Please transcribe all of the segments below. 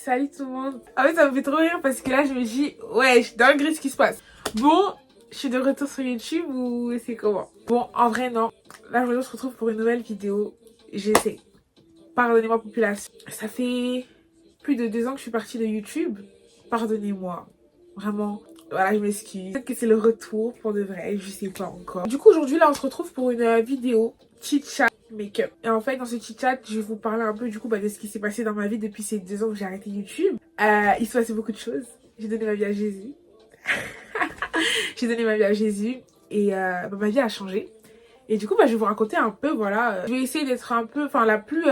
Salut tout le monde. En fait, ça me fait trop rire parce que là, je me dis, ouais, je suis dingue ce qui se passe. Bon, je suis de retour sur YouTube ou c'est comment? Bon, en vrai, non. Là, aujourd'hui, on se retrouve pour une nouvelle vidéo. J'essaie. Pardonnez-moi, population. Ça fait plus de 2 ans que je suis partie de YouTube. Pardonnez-moi. Vraiment. Voilà, je m'excuse. Peut-être que c'est le retour pour de vrai. Je sais pas encore. Du coup, aujourd'hui, là, on se retrouve pour une vidéo chit-chat make-up. Et en fait, dans ce chit-chat, je vais vous parler un peu du coup de ce qui s'est passé dans ma vie depuis ces 2 ans que j'ai arrêté YouTube. Il se passait beaucoup de choses. J'ai donné ma vie à Jésus. J'ai donné ma vie à Jésus. Et ma vie a changé. Et du coup, je vais vous raconter un peu, voilà. Je vais essayer d'être un peu, la plus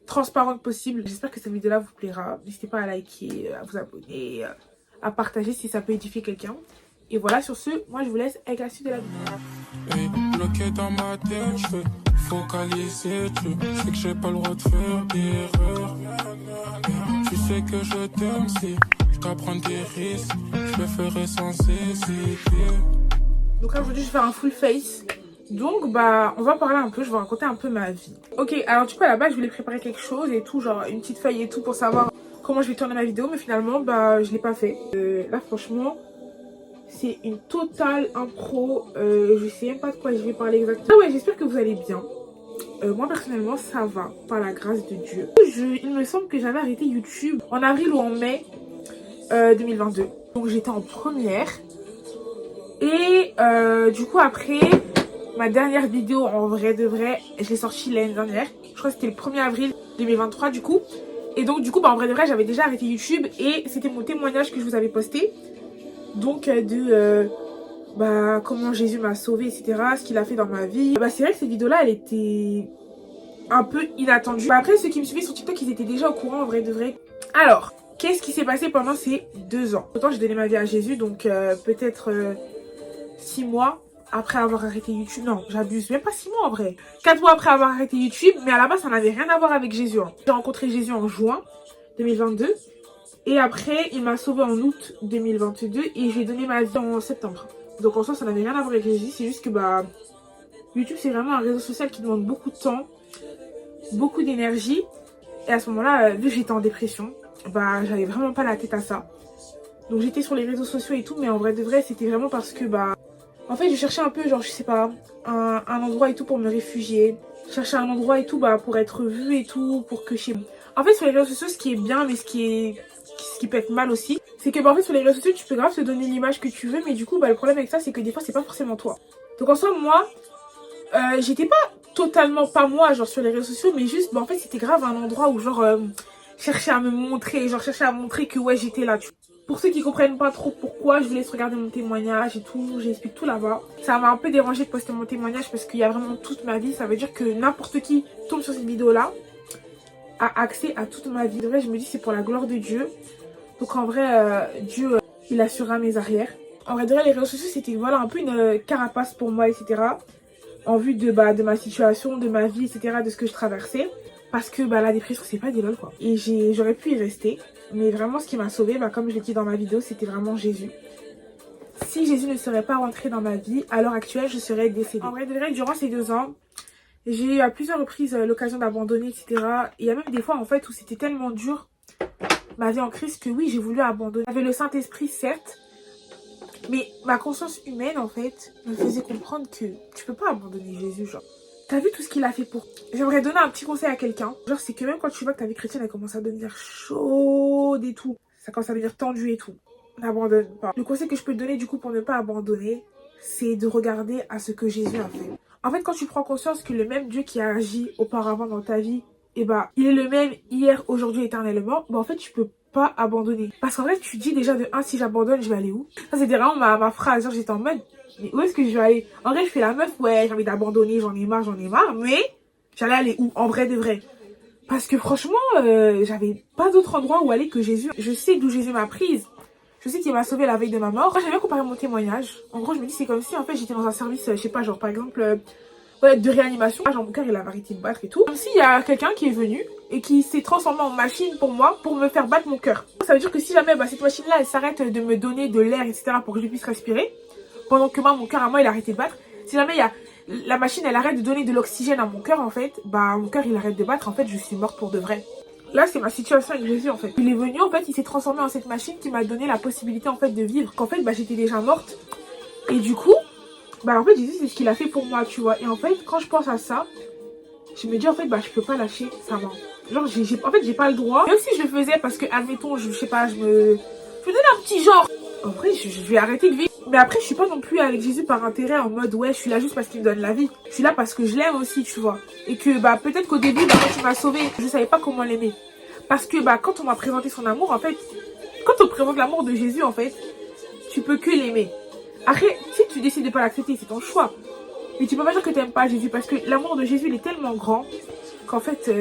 transparente possible. J'espère que cette vidéo-là vous plaira. N'hésitez pas à liker, à vous abonner, à partager si ça peut édifier quelqu'un. Et voilà, sur ce, moi je vous laisse avec la suite de la vidéo. Bloqué dans ma tête, je fais focaliser. Tu sais que j'ai pas le droit de faire d'erreur. Tu sais que je t'aime si je dois prendre des risques. Je le ferai sans hésiter. Donc là aujourd'hui je vais faire un full face. Donc on va parler un peu, je vais raconter un peu ma vie. Ok, alors du coup à la base je voulais préparer quelque chose et tout, genre une petite feuille et tout pour savoir comment je vais tourner ma vidéo. Mais finalement je l'ai pas fait. Là franchement c'est une totale impro. Je sais même pas de quoi je vais parler exactement. Ah ouais, j'espère que vous allez bien. Moi personnellement ça va, par la grâce de Dieu. Il me semble que j'avais arrêté YouTube en avril ou en mai 2022. Donc j'étais en première. Et du coup après ma dernière vidéo en vrai de vrai, je l'ai sortie l'année dernière. Je crois que c'était le 1er avril 2023 du coup. Et donc du coup en vrai de vrai j'avais déjà arrêté YouTube. Et c'était mon témoignage que je vous avais posté. Donc comment Jésus m'a sauvé, etc. Ce qu'il a fait dans ma vie. C'est vrai que cette vidéo là elle était un peu inattendue. Après ceux qui me suivaient sur TikTok ils étaient déjà au courant en vrai de vrai. Alors qu'est-ce qui s'est passé pendant ces 2 ans? Autant j'ai donné ma vie à Jésus, donc peut-être 6 mois après avoir arrêté YouTube. Non, j'abuse, même pas 6 mois en vrai. 4 mois après avoir arrêté YouTube, mais à la base ça n'avait rien à voir avec Jésus. J'ai rencontré Jésus en juin 2022. Et après, il m'a sauvé en août 2022 et je lui ai donné ma vie en septembre. Donc en soi, ça n'avait rien à voir avec Jésus. C'est juste que YouTube, c'est vraiment un réseau social qui demande beaucoup de temps, beaucoup d'énergie. Et à ce moment-là, vu que j'étais en dépression, j'avais vraiment pas la tête à ça. Donc j'étais sur les réseaux sociaux et tout, mais en vrai de vrai, c'était vraiment parce que en fait, je cherchais un peu, genre, je sais pas, un endroit et tout pour me réfugier. Je cherchais un endroit et tout, pour être vue et tout, pour que En fait, sur les réseaux sociaux, ce qui est bien, mais ce qui peut être mal aussi, c'est que en fait, sur les réseaux sociaux, tu peux grave te donner l'image que tu veux, mais du coup, le problème avec ça, c'est que des fois, c'est pas forcément toi. Donc en soi, moi, j'étais pas totalement pas moi, genre, sur les réseaux sociaux, mais juste, en fait, c'était grave un endroit où, genre, cherchais à me montrer, genre, cherchais à montrer que, ouais, j'étais là, tu vois. Pour ceux qui comprennent pas trop pourquoi, je vous laisse regarder mon témoignage et tout, j'explique tout là-bas. Ça m'a un peu dérangé de poster mon témoignage parce qu'il y a vraiment toute ma vie. Ça veut dire que n'importe qui tombe sur cette vidéo-là a accès à toute ma vie. De vrai, je me dis c'est pour la gloire de Dieu. Donc en vrai, Dieu, il assurera mes arrières. En vrai, de vrai, les réseaux sociaux, c'était un peu une carapace pour moi, etc. En vue de ma situation, de ma vie, etc., de ce que je traversais. Parce que la dépression, c'est pas des lol, quoi. Et j'aurais pu y rester. Mais vraiment, ce qui m'a sauvée, comme je l'ai dit dans ma vidéo, c'était vraiment Jésus. Si Jésus ne serait pas rentré dans ma vie, à l'heure actuelle, je serais décédée. En vrai, de vrai, durant ces 2 ans, j'ai eu à plusieurs reprises l'occasion d'abandonner, etc. Et il y a même des fois, en fait, où c'était tellement dur, ma vie en crise, que oui, j'ai voulu abandonner. J'avais le Saint-Esprit, certes. Mais ma conscience humaine, en fait, me faisait comprendre que tu peux pas abandonner Jésus, genre. T'as vu tout ce qu'il a fait pour... J'aimerais donner un petit conseil à quelqu'un. Genre, c'est que même quand tu vois que ta vie chrétienne, elle commence à devenir chaude et tout. Ça commence à devenir tendu et tout. N'abandonne pas. Le conseil que je peux te donner, du coup, pour ne pas abandonner, c'est de regarder à ce que Jésus a fait. En fait, quand tu prends conscience que le même Dieu qui a agi auparavant dans ta vie, il est le même hier, aujourd'hui, éternellement, en fait, tu peux pas abandonner. Parce qu'en vrai, tu dis déjà de 1, si j'abandonne, je vais aller où? Ça, c'était vraiment ma phrase. Genre, j'étais en mode... Mais où est-ce que je vais aller? En vrai, je fais la meuf, ouais, j'ai envie d'abandonner, j'en ai marre, mais j'allais aller où? En vrai de vrai. Parce que franchement, j'avais pas d'autre endroit où aller que Jésus. Je sais d'où Jésus m'a prise. Je sais qu'il m'a sauvée la veille de ma mort. Moi, j'aime bien comparer mon témoignage. En gros, je me dis, c'est comme si, en fait, j'étais dans un service, je sais pas, genre, par exemple, de réanimation. Genre, mon cœur, il a arrêté de battre et tout. Comme s'il y a quelqu'un qui est venu et qui s'est transformé en machine pour moi, pour me faire battre mon cœur. Ça veut dire que si jamais, cette machine-là, elle s'arrête de me donner de l'air, etc., pour que je puisse respirer, pendant que mon cœur à moi il a arrêté de battre. Si jamais la machine elle arrête de donner de l'oxygène à mon cœur en fait, mon cœur il arrête de battre, en fait je suis morte pour de vrai. là, c'est ma situation avec Jésus, en fait. Il est venu, en fait, il s'est transformé en cette machine qui m'a donné la possibilité, en fait, de vivre. Qu'en fait, bah, j'étais déjà morte. Et du coup, bah, en fait, Jésus, c'est ce qu'il a fait pour moi, tu vois. Et en fait, quand je pense à ça, je me dis, en fait, bah, je peux pas lâcher sa main. Genre, en fait, j'ai pas le droit. Même si je le faisais parce que, admettons, je sais pas, je me donne un petit genre. En vrai, je vais arrêter de vivre. Mais après, je suis pas non plus avec Jésus par intérêt, en mode, ouais, je suis là juste parce qu'il me donne la vie. Je suis là parce que je l'aime aussi, tu vois. Et que, bah, peut-être qu'au début, bah, quand il m'a sauvée, je savais pas comment l'aimer. Parce que, bah, quand on m'a présenté son amour, en fait, quand on présente l'amour de Jésus, en fait, tu peux que l'aimer. Après, si tu décides de pas l'accepter, c'est ton choix. Mais tu peux pas dire que t'aimes pas Jésus, parce que l'amour de Jésus, il est tellement grand, qu'en fait,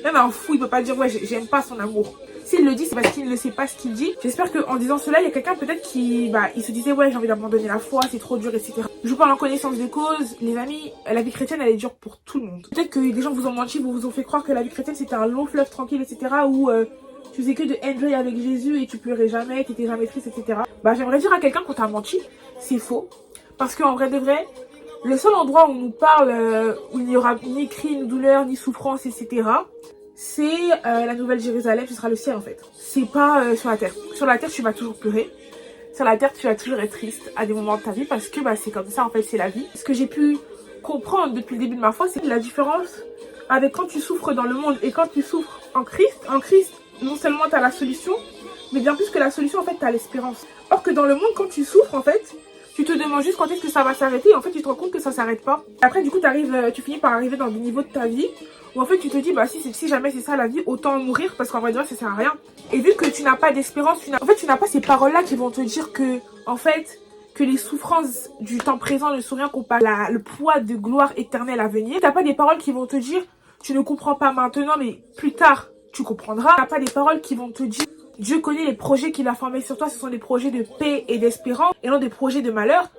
même un fou, il peut pas dire, ouais, j'aime pas son amour. S'il le dit, c'est parce qu'il ne sait pas ce qu'il dit. J'espère qu'en disant cela, il y a quelqu'un peut-être qui, bah, il se disait, ouais, j'ai envie d'abandonner la foi, c'est trop dur, etc. Je vous parle en connaissance de cause. Les amis, la vie chrétienne, elle est dure pour tout le monde. Peut-être que des gens vous ont menti, vous ont fait croire que la vie chrétienne, c'était un long fleuve tranquille, etc. Où tu faisais que de enjoy avec Jésus et tu pleurais jamais, t'étais jamais triste, etc. Bah, j'aimerais dire à quelqu'un qu'on t'a menti, c'est faux. Parce qu'en vrai de vrai, le seul endroit où on nous parle, où il n'y aura ni cri, ni douleur, ni souffrance, etc., c'est la Nouvelle Jérusalem, ce sera le ciel en fait. C'est pas sur la terre. Sur la terre, tu vas toujours pleurer. Sur la terre, tu vas toujours être triste à des moments de ta vie parce que bah, c'est comme ça en fait, c'est la vie. Ce que j'ai pu comprendre depuis le début de ma foi, c'est la différence avec quand tu souffres dans le monde et quand tu souffres en Christ. En Christ, non seulement tu as la solution, mais bien plus que la solution, en fait, tu as l'espérance. Or que dans le monde, quand tu souffres, en fait, tu te demandes juste quand est-ce que ça va s'arrêter et en fait, tu te rends compte que ça s'arrête pas. Et après, du coup, tu finis par arriver dans le niveau de ta vie où en fait, tu te dis, bah si jamais c'est ça la vie, autant mourir parce qu'en vrai, ça sert à rien. Et vu que tu n'as pas d'espérance, tu n'as pas ces paroles-là qui vont te dire que, en fait, que les souffrances du temps présent ne sont rien comparé à le poids de gloire éternelle à venir. T'as pas des paroles qui vont te dire, tu ne comprends pas maintenant, mais plus tard, tu comprendras. T'as pas des paroles qui vont te dire, Dieu connaît les projets qu'il a formés sur toi, ce sont des projets de paix et d'espérance et non des projets de malheur.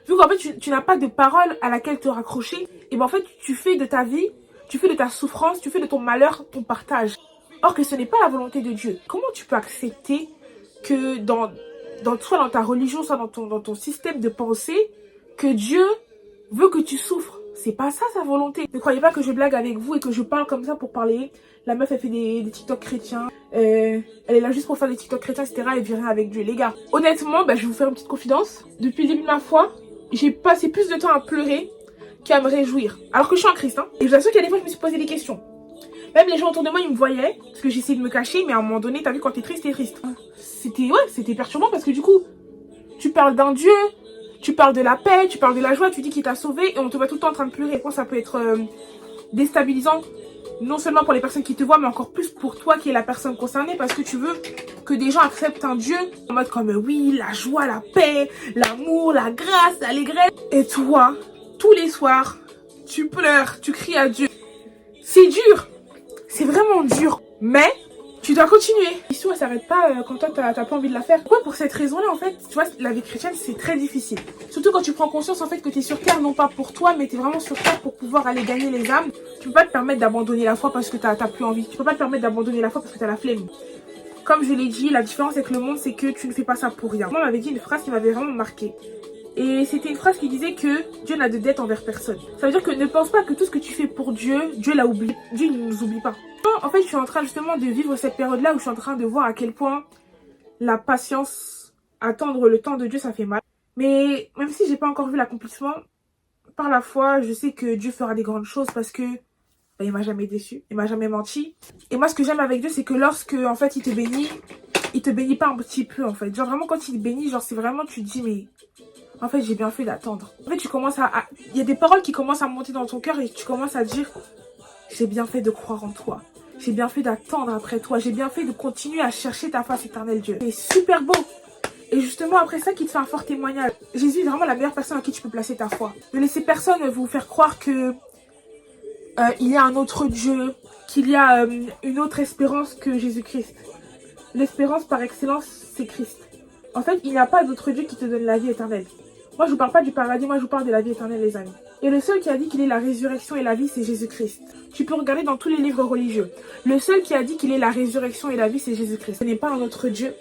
Vu qu'en fait, tu n'as pas de parole à laquelle te raccrocher, et ben en fait, tu fais de ta vie, tu fais de ta souffrance, tu fais de ton malheur ton partage. Or que ce n'est pas la volonté de Dieu. Comment tu peux accepter que soit dans ta religion, soit dans ton système de pensée, que Dieu veut que tu souffres? C'est pas ça sa volonté. Ne croyez pas que je blague avec vous et que je parle comme ça pour parler. La meuf, elle fait des TikTok chrétiens. Elle est là juste pour faire des TikTok chrétiens, etc. Elle vit rien avec Dieu. Les gars, honnêtement, bah, je vais vous faire une petite confidence. Depuis le début de ma foi, j'ai passé plus de temps à pleurer qu'à me réjouir. Alors que je suis en Christ, hein. Et je vous assure qu'il y a des fois, je me suis posé des questions. Même les gens autour de moi, ils me voyaient. Parce que j'essayais de me cacher. Mais à un moment donné, t'as vu, quand t'es triste, t'es triste. C'était perturbant parce que du coup, tu parles d'un Dieu, tu parles de la paix, tu parles de la joie, tu dis qu'il t'a sauvé et on te voit tout le temps en train de pleurer. Je pense que ça peut être déstabilisant, non seulement pour les personnes qui te voient, mais encore plus pour toi qui es la personne concernée, parce que tu veux que des gens acceptent un Dieu en mode comme oui, la joie, la paix, l'amour, la grâce, l'allégresse. Et toi, tous les soirs, tu pleures, tu cries à Dieu. C'est dur, c'est vraiment dur, mais tu dois continuer. L'histoire, elle s'arrête pas quand toi, t'as pas envie de la faire. Pourquoi? Pour cette raison-là, en fait, tu vois, la vie chrétienne, c'est très difficile. Surtout quand tu prends conscience, en fait, que t'es sur terre, non pas pour toi, mais t'es vraiment sur terre pour pouvoir aller gagner les âmes. Tu peux pas te permettre d'abandonner la foi parce que t'as plus envie. Tu peux pas te permettre d'abandonner la foi parce que t'as la flemme. Comme je l'ai dit, la différence avec le monde, c'est que tu ne fais pas ça pour rien. Moi, on m'avait dit une phrase qui m'avait vraiment marquée. Et c'était une phrase qui disait que Dieu n'a de dette envers personne. Ça veut dire que ne pense pas que tout ce que tu fais pour Dieu, Dieu l'a oublié. Dieu ne nous oublie pas. En fait, je suis en train justement de vivre cette période-là où je suis en train de voir à quel point la patience, attendre le temps de Dieu, ça fait mal. Mais même si j'ai pas encore vu l'accomplissement, par la foi, je sais que Dieu fera des grandes choses parce que bah, il m'a jamais déçu, il m'a jamais menti. Et moi, ce que j'aime avec Dieu, c'est que lorsque en fait il te bénit pas un petit peu en fait. Genre vraiment quand il te bénit, genre c'est vraiment tu te dis mais en fait j'ai bien fait d'attendre. En fait tu commences il y a des paroles qui commencent à monter dans ton cœur et tu commences à dire j'ai bien fait de croire en toi. J'ai bien fait d'attendre après toi. J'ai bien fait de continuer à chercher ta face éternelle, Dieu. C'est super beau. Et justement, après ça, qui te fait un fort témoignage. Jésus est vraiment la meilleure personne à qui tu peux placer ta foi. Ne laissez personne vous faire croire que il y a un autre Dieu, qu'il y a une autre espérance que Jésus-Christ. L'espérance par excellence, c'est Christ. En fait, il n'y a pas d'autre Dieu qui te donne la vie éternelle. Moi, je vous parle pas du paradis, moi, je vous parle de la vie éternelle, les amis. Et le seul qui a dit qu'il est la résurrection et la vie, c'est Jésus-Christ. Tu peux regarder dans tous les livres religieux. Le seul qui a dit qu'il est la résurrection et la vie, c'est Jésus-Christ. Ce n'est pas un autre Dieu.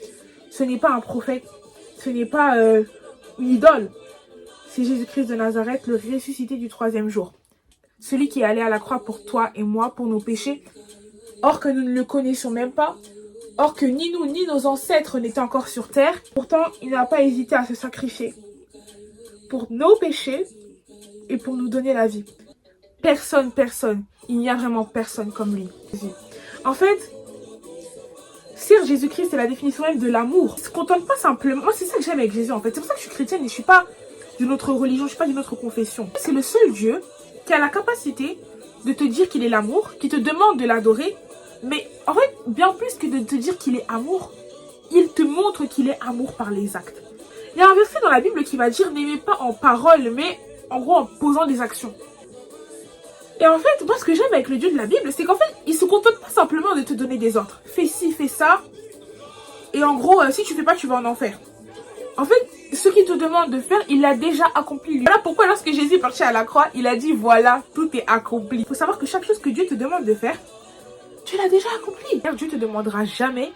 Ce n'est pas un prophète. Ce n'est pas une idole. C'est Jésus-Christ de Nazareth, le ressuscité du 3e jour. Celui qui est allé à la croix pour toi et moi, pour nos péchés. or que nous ne le connaissions même pas, or que ni nous ni nos ancêtres n'étaient encore sur terre. Pourtant, il n'a pas hésité à se sacrifier pour nos péchés et pour nous donner la vie. Personne, il n'y a vraiment personne comme lui. En fait, certes, Jésus-Christ, c'est la définition même de l'amour. Il ne se contente pas simplement... Moi, c'est ça que j'aime avec Jésus, en fait. C'est pour ça que je suis chrétienne et je ne suis pas d'une autre religion, je ne suis pas d'une autre confession. C'est le seul Dieu qui a la capacité de te dire qu'il est l'amour, qui te demande de l'adorer. Mais en fait, bien plus que de te dire qu'il est amour, il te montre qu'il est amour par les actes. Il y a un verset dans la Bible qui va dire « N'aimez pas en parole, mais en gros en posant des actions ». Et en fait, moi, ce que j'aime avec le Dieu de la Bible, c'est qu'en fait, il se contente pas simplement de te donner des ordres. Fais ci, fais ça. Et en gros, si tu fais pas, tu vas en enfer. En fait, ce qu'il te demande de faire, il l'a déjà accompli. Voilà pourquoi lorsque Jésus est parti à la croix, il a dit, voilà, tout est accompli. Il faut savoir que chaque chose que Dieu te demande de faire, tu l'as déjà accompli. Dieu te demandera jamais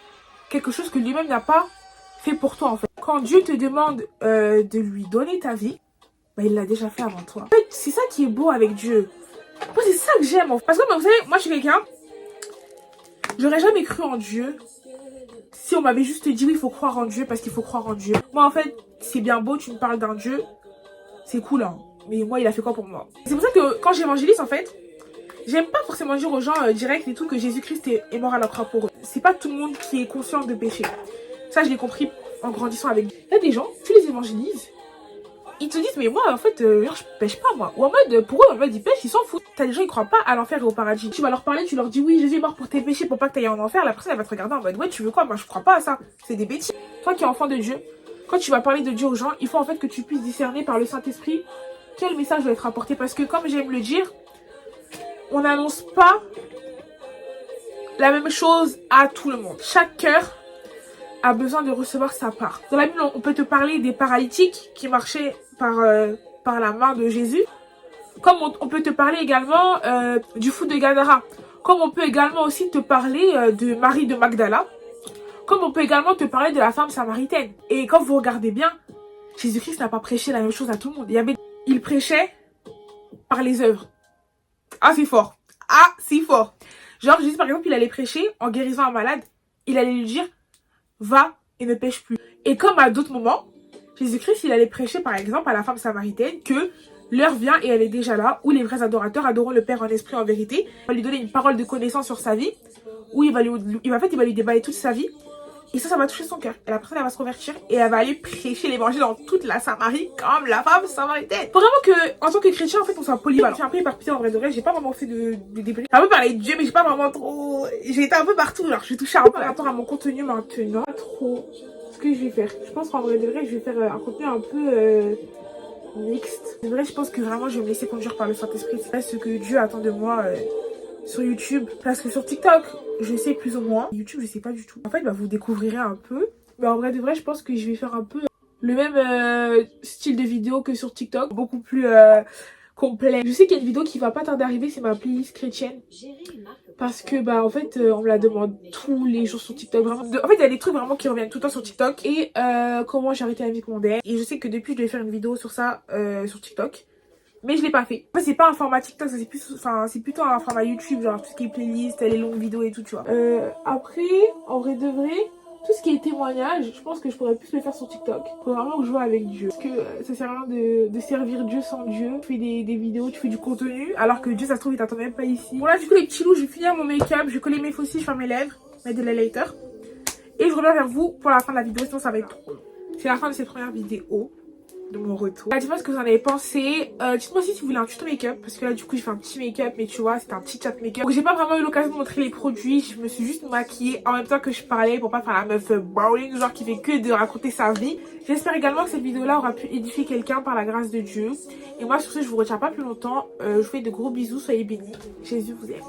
quelque chose que lui-même n'a pas fait pour toi, en fait. Quand Dieu te demande de lui donner ta vie, bah, il l'a déjà fait avant toi. En fait, c'est ça qui est beau avec Dieu. Moi, c'est ça que j'aime. Parce que, vous savez, moi, je suis quelqu'un... J'aurais jamais cru en Dieu si on m'avait juste dit, oui, il faut croire en Dieu parce qu'il faut croire en Dieu. Moi, en fait, c'est bien beau, tu me parles d'un Dieu. C'est cool, hein. Mais moi, il a fait quoi pour moi? C'est pour ça que quand j'évangélise, en fait, j'aime pas forcément dire aux gens direct et tout que Jésus-Christ est mort à la croix pour eux. C'est pas tout le monde qui est conscient de péché. Ça, je l'ai compris en grandissant avec. Il y a des gens, tu les évangélises. Ils te disent, mais moi, en fait, je pêche pas, moi. Ou en mode, pour eux, en mode, ils pêchent, ils s'en foutent. T'as des gens, ils croient pas à l'enfer et au paradis. Tu vas leur parler, tu leur dis, oui, Jésus est mort pour tes péchés, pour pas que t'ailles en enfer. La personne, elle va te regarder en mode, ouais, tu veux quoi? Moi, je crois pas à ça. C'est des bêtises. Toi qui es enfant de Dieu, quand tu vas parler de Dieu aux gens, il faut en fait que tu puisses discerner par le Saint-Esprit quel message doit être apporté. Parce que, comme j'aime le dire, on n'annonce pas la même chose à tout le monde. Chaque cœur a besoin de recevoir sa part. Dans la Bible, on peut te parler des paralytiques qui marchaient par la main de Jésus. Comme on peut te parler également du fou de Gadara. Comme on peut également aussi te parler de Marie de Magdala. Comme on peut également te parler de la femme samaritaine. Et quand vous regardez bien, Jésus-Christ n'a pas prêché la même chose à tout le monde. Il prêchait par les œuvres. Ah, c'est fort. Ah, c'est fort. Genre, Jésus, par exemple, il allait prêcher en guérissant un malade. Il allait lui dire, va et ne pêche plus. Et comme à d'autres moments, Jésus-Christ, il allait prêcher par exemple à la femme samaritaine que l'heure vient et elle est déjà là, où les vrais adorateurs adoreront le Père en esprit en vérité. Il va lui donner une parole de connaissance sur sa vie, où il va lui déballer toute sa vie. Et ça va toucher son cœur. Et la personne, elle va se convertir et elle va aller prêcher l'évangile dans toute la Samarie comme la femme samaritaine. Faut vraiment que, en tant que chrétien, en fait, on soit polyvalent. Je suis un peu éparpillée en vrai de vrai. J'ai pas vraiment fait de débrief. J'ai un peu parlé de Dieu, mais j'ai pas vraiment trop... J'ai été un peu partout. Alors, je vais toucher un peu par rapport à mon contenu maintenant. Pas trop ce que je vais faire. Je pense qu'en vrai de vrai, je vais faire un contenu un peu mixte. De vrai, je pense que vraiment, je vais me laisser conduire par le Saint-Esprit. C'est ce que Dieu attend de moi sur YouTube. Parce que sur TikTok, je sais plus ou moins. YouTube, je sais pas du tout. En fait, bah, vous découvrirez un peu. Mais en vrai de vrai, je pense que je vais faire un peu le même style de vidéo que sur TikTok. Beaucoup plus complet. Je sais qu'il y a une vidéo qui va pas tarder à arriver, c'est ma playlist chrétienne. Parce que, bah, en fait, on me la demande tous les jours sur TikTok. Vraiment. En fait, il y a des trucs vraiment qui reviennent tout le temps sur TikTok. Et comment j'ai arrêté la vie mondaine. Et je sais que depuis, je devais faire une vidéo sur ça sur TikTok. Mais je l'ai pas fait. En fait, c'est pas un format TikTok, c'est plutôt un format YouTube, genre tout ce qui est playlist, les longues vidéos et tout, tu vois. Après, en vrai de vrai, tout ce qui est témoignage, je pense que je pourrais plus le faire sur TikTok. Faut vraiment que je joue avec Dieu. Parce que ça sert à rien de servir Dieu sans Dieu. Tu fais des vidéos, tu fais du contenu, alors que Dieu, ça se trouve, il t'attend même pas ici. Bon là, du coup, les petits loups, je vais finir mon make-up, je vais coller mes faux cils, je ferme mes lèvres, mettre de l'highlighter. Et je reviens vers vous pour la fin de la vidéo, sinon ça va être trop long. C'est la fin de cette première vidéo. De mon retour. Dites-moi ce que vous en avez pensé. Dites-moi aussi si vous voulez un tuto make-up. Parce que là du coup j'ai fait un petit make-up. Mais tu vois c'était un petit chat make-up. Donc j'ai pas vraiment eu l'occasion de montrer les produits. Je me suis juste maquillée en même temps que je parlais. Pour pas faire la meuf boring. Genre qui fait que de raconter sa vie. J'espère également que cette vidéo là aura pu édifier quelqu'un par la grâce de Dieu. Et moi sur ce je vous retiens pas plus longtemps. Je vous fais de gros bisous. Soyez bénis. Jésus vous aime.